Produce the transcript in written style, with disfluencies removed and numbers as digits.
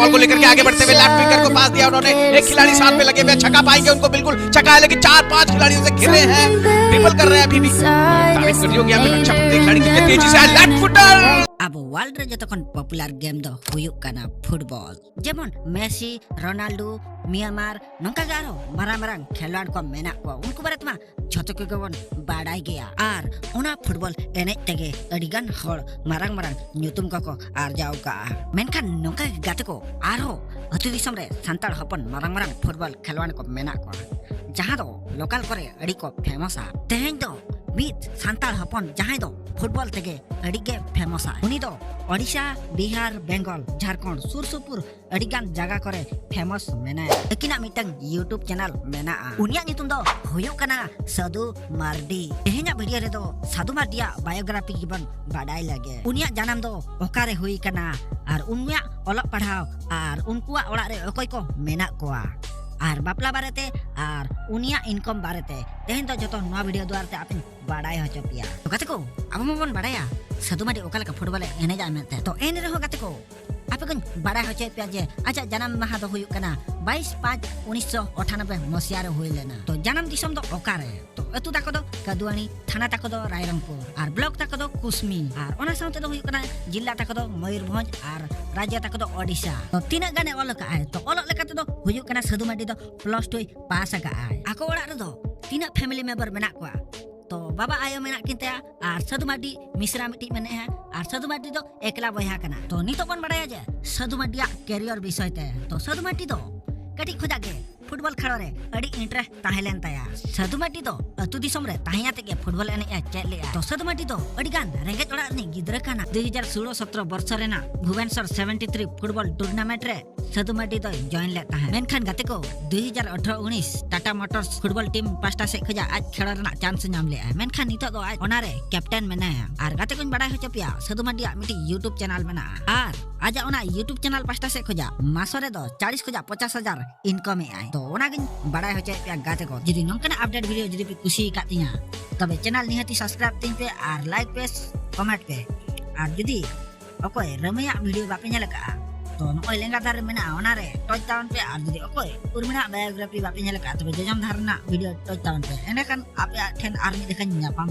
Ball को लेकर के आगे बढ़ते हुए लेफ्ट विंगर को पास दिया उन्होंने, एक खिलाड़ी साथ में लगे हुए, छक्का पाएंगे उनको, बिल्कुल छक्का है, लेकिन 4-5 खिलाड़ियों से घिरे हैं, ड्रिबल कर रहे हैं अभी भी। तारीफ कर दियो कि यहाँ पे रक्षा पड़ती खिलाड़ी कितने तेजी से लेफ्ट फुटर। अब वर्ल्ड रे जतखन पॉपुलर गेम दो हुयुक काना फुटबॉल, जेमन मेसी, रोनाल्डो, मियांमार नोंका गारो मारांग मारांग खेलवाड़ को मेना को उनको बारे मा झतो के गबन बाडाई गया आर ओना फुटबॉल एने तेगे अडिगान हड़ मारांग मारांग न्यूतुम को आरजाव का मेनखान नोंका गाते को आरो अतु दिसम रे सांताड़ हपन मारांग मारांग फुटबॉल खेलवाड़ को मेना को जहां दो लोकल करे अडी को फेमस आ तेहें दो मित सांताड़ हपन जहां दो फुटबॉल तेगे अडिगे फेमस आ उनी दो ओडिशा, बिहार, बेंगल, झारखंड सुर-सुपुर अडिगान जगह करे फेमस मेना एकिना मिटंग यूट्यूब चैनल मेना उनिया नितुम दो हुयुक काना साधु मार्डी। तेहेंया वीडियो रे दो साधु मार्डिया बायोग्राफी गिबन बाडाई लागे उनिया जानम दो ओकारे हुई काना आर उनिया ओलग पढ़ाव आर उनकुआ ओड़ा रे अकोय को मेना कोआ आर बापला बारेते आर उनिया इनकम बारेते तेहें दो जतो नवा वीडियो द्वारते आपिन बाडाई हो चपिया। तो गाते को अब मबन बाडाया साधु मार्डी ओकालका फुटबॉल एनेजा मेते तो एने रहो गाते को आपे कन बाडाई हो चपिया जे आजा जन्म माह दो हुयुक काना 22/5/1998 मसिया रे हुई लेना। तो जन्म दिसम दो ओकारे तो अतु ताको दो कदुआनी, थाना ताको दो रायरंगपुर आर ब्लॉक ताको दो कुसमी आर ओना साउते दो हुयुक काना जिल्ला ताको दो मयूरभंज आर राज्य ताको दो ओडिशा। तो तीना गाने ओलका आय तो ओलक लेकाते दो हुयुक काना साधु मार्डी दो +2 पास आका आय आको ओड़ा रे दो तीना फैमिली मेंबर मेना कोआ तो बाबा आयो मेना किनते आर साधु मार्डी मिश्रा मिटी मेने है आर साधु मार्डी दो एकला बया कना। तो नितो बन बाडाया जे साधु मार्डिया कैरियर विषय ते तो साधु मार्डी दो कटी खुदा के फुटबॉल खेलो रे अड़ी इंटरेस्ट ताहेलेन ताया साधु मार्डी दो अतु दिसम रे ताहिया तेगे फुटबॉल एने चेक ले तो साधु मार्डी दो अड़ी गान रेंगेज ओड़ा रे गिद्रा काना 2016-17 वर्ष रेना भुवनेश्वर 73 फुटबॉल टूर्नामेंट रे साधु मार्डी दो जॉइन ले ताहे मेनखान गाते को 2018-19 Tata Motors football team pasta से खजा आज खेल रेना चांस नाम ले मेनखान नितो दो आज ओना रे कैप्टन मेनाया आर गाते कोन बाडा हो चपिया साधु मार्डिया मिटी यूट्यूब चैनल मेना आर आजा ओना यूट्यूब चैनल पास्टा से खजा मासरे दो 40 खजा 50,000 इनकम ए आय तो ओना गिन बाडा हो चपिया गाते को जदी नोंकना अपडेट वीडियो जदी पे खुशी कातिया तबे चैनल निहाती सब्सक्राइब तिन पे आर लाइक पे कमेंट पे आर जदी ओकोय रमया वीडियो बापे नेल का तो नोय लेंगा दार मेना ओना रे टच टाउन पे आर जदी ओकोय उर्मिना बायोग्राफी बापे नेल का तबे जजम धारना वीडियो टच टाउन पे एने कान आपे ठेन आर्मी देखा न्यापाम